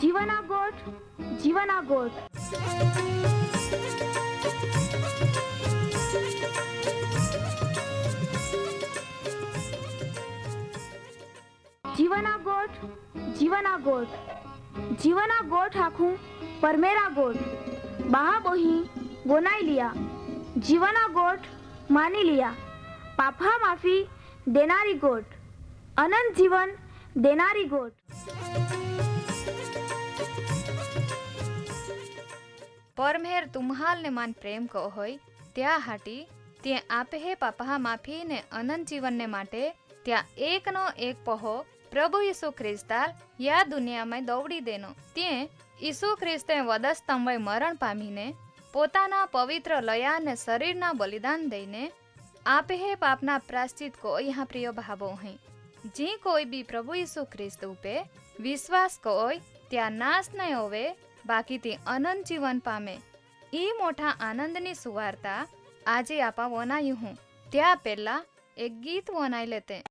જીવના ગોઠ જીવના ગોઠ जीवना गोठ जीवना गोठ जीवना गोठ आखू परमेरा गोठ बहा बोही बोनाई लिया जीवना गोठ मानी लिया पापा माफी देनारी गोठ अनंत जीवन देनारी गोठ। परमेर तुम्हाल ने मान प्रेम को होय त्या हाटी ते आपे हे पापा माफी ने अनंत जीवन ने माटे त्या एक नो एक पहो प्रभु यीशु ख्रिस्ताल या दुनिया में दौड़ी देनो ते यीशु ख्रिस्ते वधस्तंभे मरण पामीने पोताना पवित्र लया ने शरीरना बलिदान दईने आपे हे पापना प्रायश्चित को यहाँ प्रिय भावो हैं। जी कोई भी प्रभु यीशु ख्रिस्त उपे विश्वास कोय त्या नाश नहीं होवे बाकी ते अनंत जीवन पामे। ई मोटा आनंदनी सुवार्ता आजे आपा वनायु हूँ त्या पहला एक गीत वनाई लेते।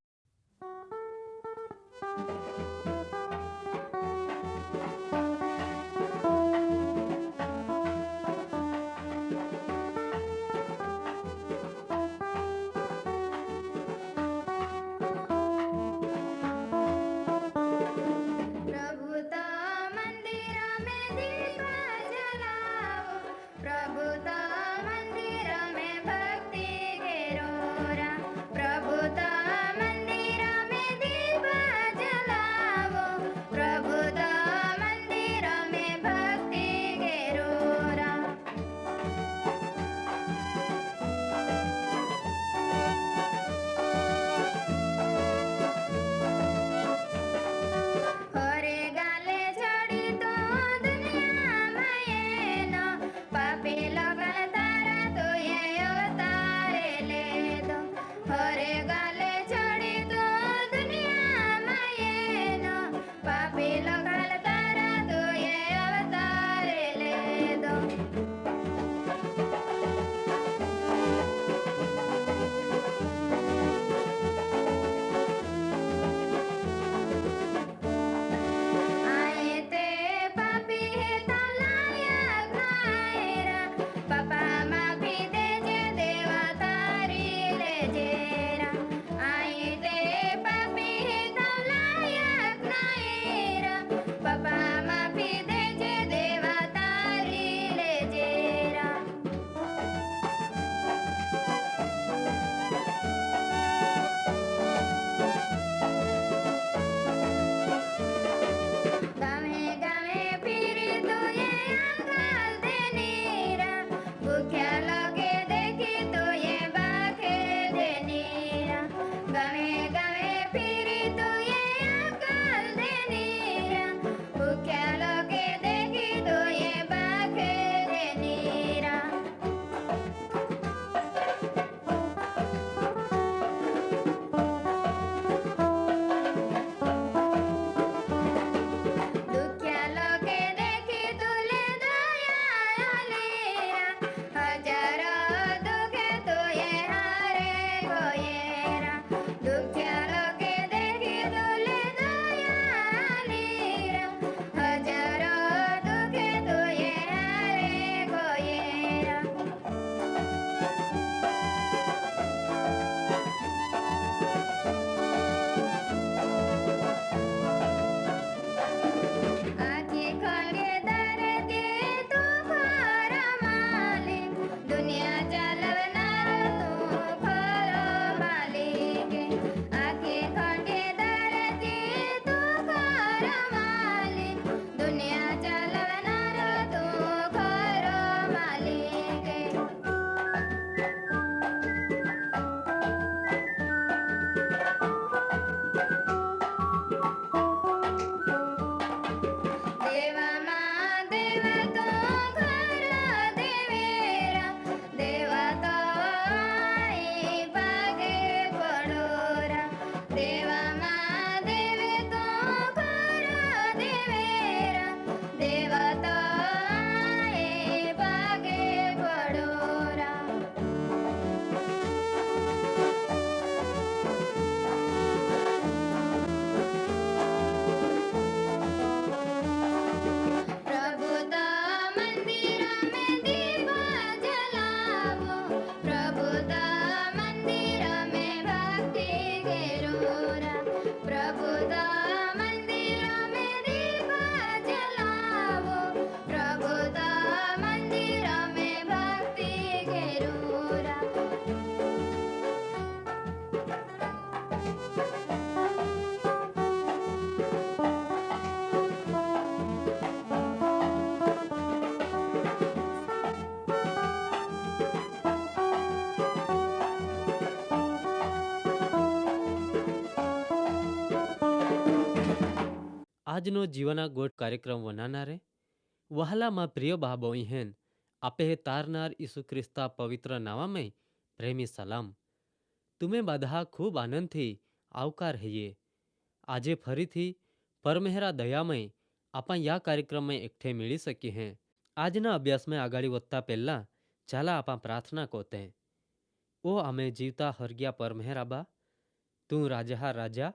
प्रभुता मंदिर में दीप जला આજનો જીવના ગોઠ કાર્યક્રમ વનાનારે વહાલામાં પ્રિય બાબો ઇહેન આપે તારનાર ઈસુ ખ્રિસ્તા પવિત્ર નાવામય પ્રેમી સલામ. તમે બધા ખૂબ આનંદથી આવકાર હૈયે. આજે ફરીથી પરમેહરા દયામય આપણા યા કાર્યક્રમમાં એકઠે મેળી શકી હે. આજના અભ્યાસમાં આગાડી વધતા પહેલા ચાલા આપણા પ્રાર્થના કોતે. ઓ અમે જીવતા હરગ્યા પરમેહરાબા, તું રાજા રાજા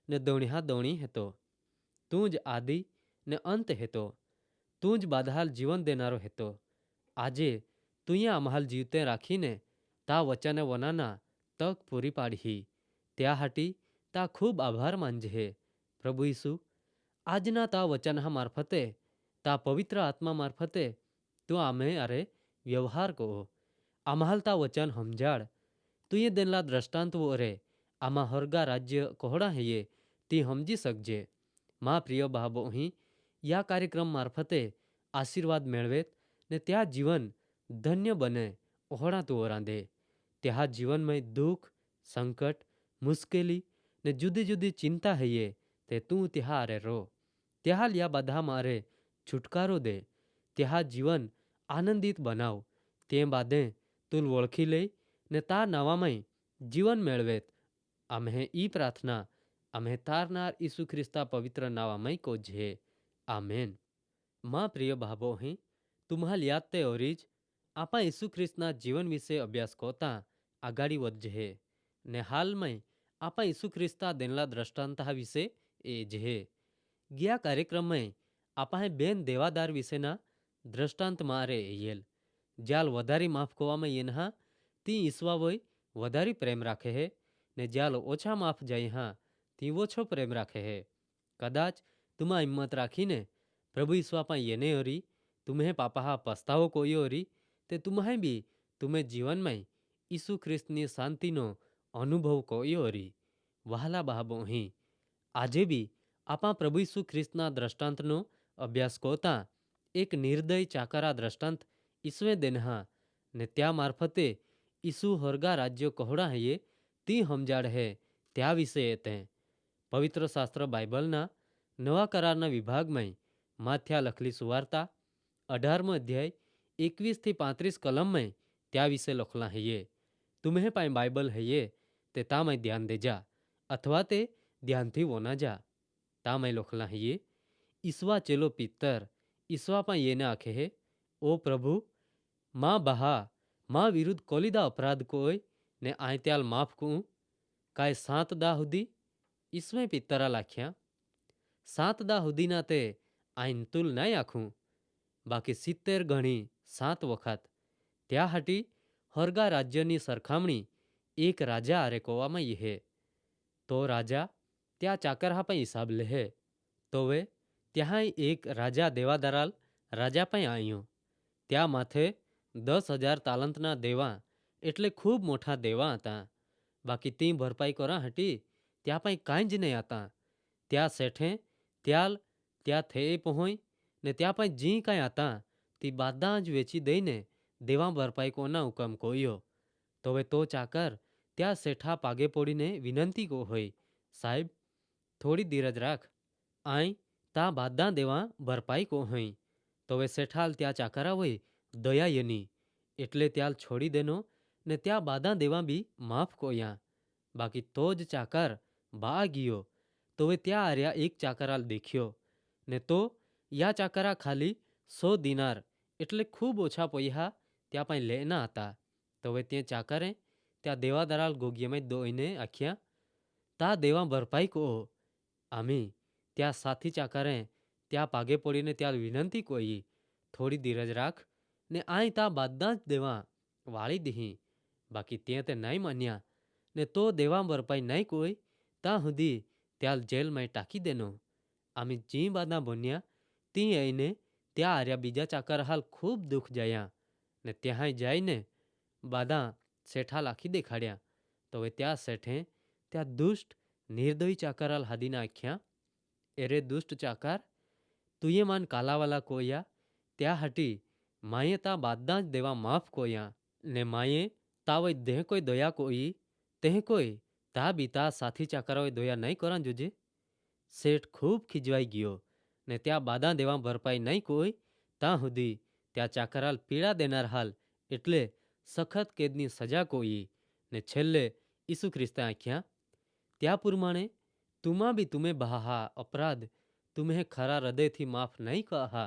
ને દોણિયા દોણી હતો. તું જ આદિ ને અંત હતો. તું જ બાદહાલ જીવન દેનારો હતો. આજે તુંએ આમહાલ જીવતે રાખીને તા વચને વનાના તક પૂરી પાડી. ત્યાં હાટી તા ખૂબ આભાર માનજે. પ્રભુ ઈસુ, આજના તા વચનહા મારફતે તા પવિત્ર આત્મા મારફતે તું આમે અરે વ્યવહાર કહો. આમહાલ તા વચન સમજાડ. તુંએ દેનલા દ્રષ્ટાંતવો અરે આમાં હરગા રાજ્ય કોહડા હૈયે તી સમજી શકજે. મા પ્રિય બાબો અહીં યા કાર્યક્રમ મારફતે આશીર્વાદ મેળવેત ને ત્યાં જીવન ધન્ય બને ઓહડા તું ઓરાંધે. ત્યાં જીવનમય દુઃખ, સંકટ, મુશ્કેલી ને જુદી જુદી ચિંતા હૈયે તે તું ત્યાં અરે રો. ત્યાં યા બધા મારે છુટકારો દે. ત્યાં જીવન આનંદિત બનાવ. તે બાદે તું ઓળખી લઈ ને તા નવામય જીવન મેળવેત. અમે ઈ પ્રાર્થના અમે તારનાર ઈસુ ખ્રિસ્તા પવિત્ર નાવામય કોજે. આમેન. માં પ્રિય બાબો અહીં તુમ્હાલ યાદ તે ઓરીજ આપા ઈસુ ખ્રિસ્તના જીવન વિશે અભ્યાસ કોતા આગાડી વધજે ને હાલમાં આપા ઈસુ ખ્રિસ્તા દેનલા દ્રષ્ટાંતા વિશે એ જહે. ગયા કાર્યક્રમમાં આપા બેન દેવાદાર વિશેના દ્રષ્ટાંત મારે એયેલ. જ્યાલ વધારી માફ કોવામાં એનહા તી ઈસવા હોય વધારી પ્રેમ રાખે હે ને જ્યાલ ઓછા માફ જાય હા તી ઓછો પ્રેમ રાખે હે. કદાચ તુમા હિંમત રાખીને પ્રભુ ઈશ્વા પા યેને ઓરી તુમ્હે પાપા પસ્તાવો કોઈ ઓરી તે તુમ્હે બી તુમે જીવનમાં ઈસુ ખ્રિસ્તની શાંતિનો અનુભવ કોઈ ઓરી. વહાલા બાબો અહીં આજે બી આપા પ્રભુ ઈસુ ખ્રિસ્તના દ્રષ્ટાંતનો અભ્યાસ કોતા એક નિર્દય ચાકરા દ્રષ્ટાંત ઈસવે દેનહા ને ત્યાં મારફતે ઈસુ હરગા રાજ્ય કહોડા હૈયે તી સમજાડ હે ત્યાં વિશે તે પવિત્ર શાસ્ત્ર બાઇબલના નવા કરારના વિભાગમાં માથ્યા લખલી સુવાર્તા 18મો અધ્યાય 21-35 કલમમાં ત્યાં વિશે લખલા હૈયે. તુમ્હે પાસે બાઇબલ હૈયે તે તામાં ધ્યાન દેજા અથવા તે ધ્યાનથી વોના જા. તામાં લખલા હૈયે ઈસવા ચેલો પિત્તર ઈસવા પા યેને આખે હે ઓ પ્રભુ માં બહા માં વિરુદ્ધ કોલીદા અપરાધ કોઈ ને આય ત્યાલ માફ કું કાય 7 દા સુધી ઈસવે પિત્તરા લાખ્યા 7 દા સુધીના તે આઈન તુલ નાય આખું બાકી 70 ગણી 7 વખત ત્યાં હાટી હરગા રાજ્યની સરખામણી એક રાજા આરે કોવામાં યહે. તો રાજા ત્યાં ચાકર હા પણ હિસાબ લેહે. તોવે ત્યાં એક રાજા દેવાદારાલ રાજા પણ આવ્યો. ત્યાં માથે 10,000 તાલંતના દેવા એટલે ખૂબ મોટા દેવા હતા. બાકી તી ભરપાઈ કરવા હટી ત્યાં પણ કાંઈ જ નહીં હતા. ત્યાં શેઠે ત્યાં થયે પહોંય ને ત્યાં પણ જી કાંઈ હતા તે બધા જ વેચી દઈને દેવા ભરપાઈ કોના હુકમ કોયો. તોવે તો ચાકર ત્યાં શેઠા પાગે પોડીને વિનંતી કો હોય, સાહેબ થોડી ધીરજ રાખ, આય તા બધા દેવા ભરપાઈ કો હોય. તોવે શેઠાલ ત્યાં ચાકરા હોય દયાયની એટલે ત્યાં છોડી દેનો ને ત્યાં બાધા દેવા બી માફ કોયા. બાકી તો જ ચાકર બા ગયો. તોવે ત્યાં આર્યા એક ચાકરાલ દેખ્યો ને તો યા ચાકરા ખાલી 100 દિનાર એટલે ખૂબ ઓછા પૈસા ત્યાં પણ લેના હતા. તોવે ત્યાં ચાકરે ત્યાં દેવાદારાલ ગોગીયમાં દોઈને આખ્યા તા દેવા ભરપાઈ કહો. આમી ત્યાં સાથી ચાકરે ત્યાં પાગે પડીને ત્યાં વિનંતી કોઈ થોડી ધીરજ રાખ ને આય તા બધા જ દેવા વાળી દીધી. બાકી ત્યાં તે નહીં માન્યા ને તો દેવા ભરપાઈ નહીં કોઈ ત્યાં સુધી ત્યાં જેલમાં ટાંકી દેનો. આમી જી બાદા બન્યા તી આઈને ત્યાં આર્યા બીજા ચાકર હાલ ખૂબ દુઃખ જયા ને ત્યાં જઈને બાદા શેઠા લાખી દેખાડ્યા. તો હવે ત્યાં શેઠે ત્યાં દુષ્ટ નિર્દયી ચાકરાલ હાદીને આખ્યા એરે દુષ્ટ ચાકર તુંએ માન કાલાવાલા કોયા ત્યાં હટી માએ તા બાદા જ દેવા માફ કોયા ને માએ તાવય દેહ કોઈ દયા કોઈ તેહ કોઈ તા બીતા સાથી ચાકરાઓએ દયા નહીં કરાં જોજે. શેઠ ખૂબ ખીજવાઈ ગયો ને ત્યાં બાદા દેવા ભરપાઈ નહીં કોઈ ત્યાં સુધી ત્યાં ચાકરાલ પીડા દેનાર હાલ એટલે સખત કેદની સજા કોઈ ને છેલ્લે ઈસુ ખ્રિસ્તા આખ્યા ત્યાં પ્રમાણે તુમા બી તુમે બહાહા અપરાધ તુમ્હે ખરા હૃદયથી માફ નહીં કહા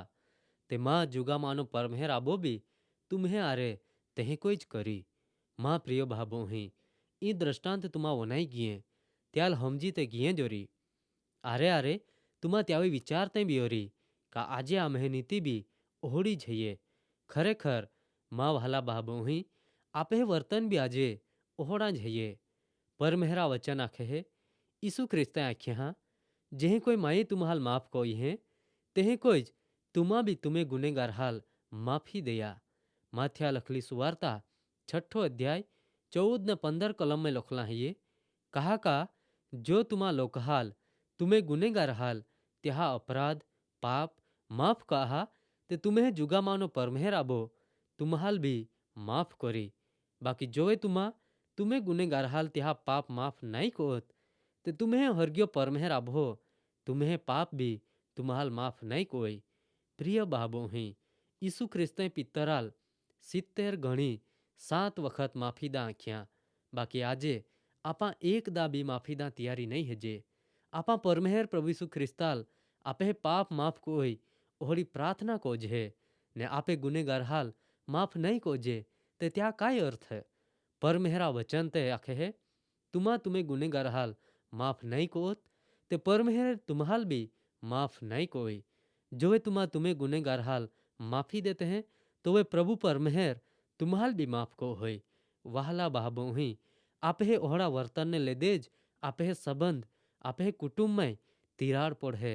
તે માં જુગામાનો પરમેર આબો બી તુમ્હે આરે તેહે કોઈ જ કરી માં પ્રિય ભાબો હી ઈ દ્રષ્ટાંત તુમા વનાઈ ગીએ ત્યાલ હમજી તે ગીએ જોરી આરે આરે તુમા ત્યાવી વિચારતે બી ઓરી કા આજે આ મહેનીતિ બી ઓહડી જઈએ ખરેખર માં વહાલા ભાબો હી આપે વર્તન બી આજે ઓહડા જઈએ પરમેહરા વચન આખે હે ઈસુ ખ્રિસ્તે આખ્યા હા જેહ કોઈ માએ તુમ્હાલ માફ કોઈ હે તેહે કોઈ જ તુમા બી તુમે ગુનેગાર હાલ માફી દયા માથ્યા લખલી સુવાર્તા 6 અધ્યાય 14 ને 15 કલમ में લખલા હૈये कहा का जो तुमा लोकहाल तुम्हें गुनेगार हाल त्या अपराध पाप माफ कहा ते तुम्हें जुगामानो परमेहर आबो तुम्हाल भी माफ करी बाकी जोए तुम्हें गुनेगार हाल त्या पाप माफ नहीं कोत ते तुम्हें हरग्यो परमेहर आबो तुम्हें पाप भी तुम्हाल माफ नहीं कोई प्रिय बाबो ही ईसु ख्रिस्ते पितराल 70 गणी 7 वखत माफीदा आख्या बाकी आजे आपा एक दा भी माफीदा तैयारी नहीं हजे आपा परमेहर प्रभु यीशु ख्रिस्ताल आपे पाप माफ कोई ओहड़ी प्रार्थना को जे ने आपे गुनेगार हाल माफ नहीं को जे ते त्या काय अर्थ है परमेहरा वचन ते आखे है तुम्हें गुनेगार हाल माफ नहीं कोत ते परमेहर तुम्हाल भी माफ नहीं कोई जो वे तुम्हें गुनेगार हाल माफी देते हैं तो वे प्रभु परमेहर तुम्हाल भी माफ को होय वाहला बाबो ही आपे ओहड़ा वर्तन ने ले देज आपे संबंध आपे कुटुंब में तिराड़ पड़े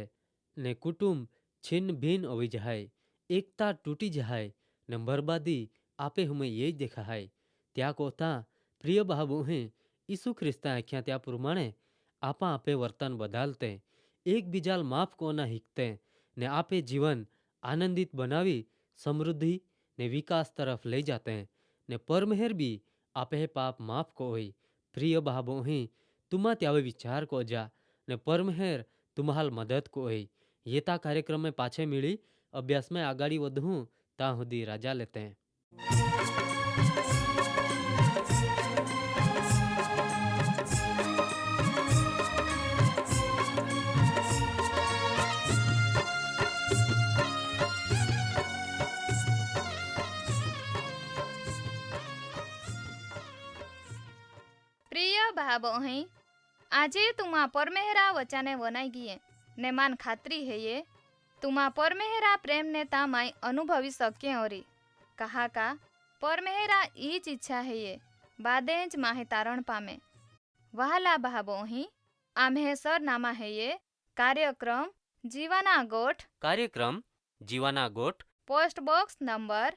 ने कुटुंब छिन्न भिन्न होई जाए एकता टूटी जाए ने बर्बादी आपे हमें ये देखा है त्या कोता प्रिय बाबू हैं ईसु ख्रिस्ता आख्या त्या प्रमाणे आपा आपे वर्तन बदलते एक बीजाल माफ कोना हिकते ने आपे जीवन आनंदित बनावी समृद्धि ने विकास तरफ ले जाते हैं ने परमेहर भी आपे पाप माफ को होई प्रिय बाबो ही तुमा त्यावे विचार को जा ने परमेहर तुम्हाल मदद को होई ये ता कार्यक्रम में पाछे मिली अभ्यास में आगाड़ी वधूं ता हुदी राजा लेते हैं। भाबो हैं आजे तुमा परमेहरा वचने वनाई गिये ने मान खातरी है ये तुमा परमेहरा प्रेम ने तामाई अनुभवी सके ओरी कहा का परमेहरा ईच इच्छा है ये बादेज माहे तारण पामे वहाला भाबो ही आम्हे सरनामा है ये कार्यक्रम जीवाना गोठ post box number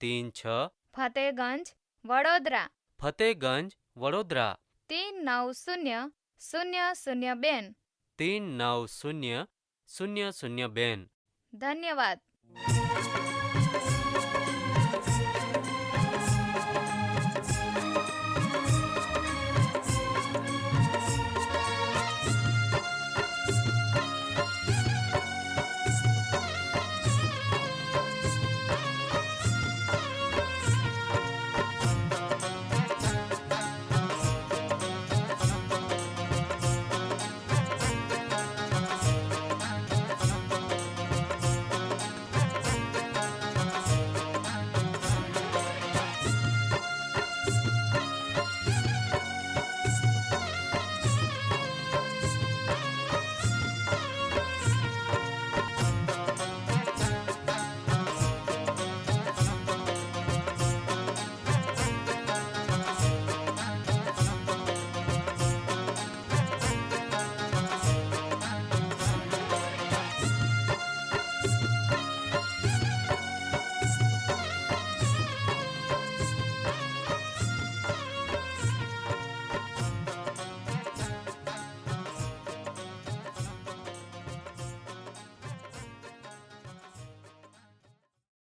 2036 Fatehganj Vadodara 390002 390002 धन्यवाद।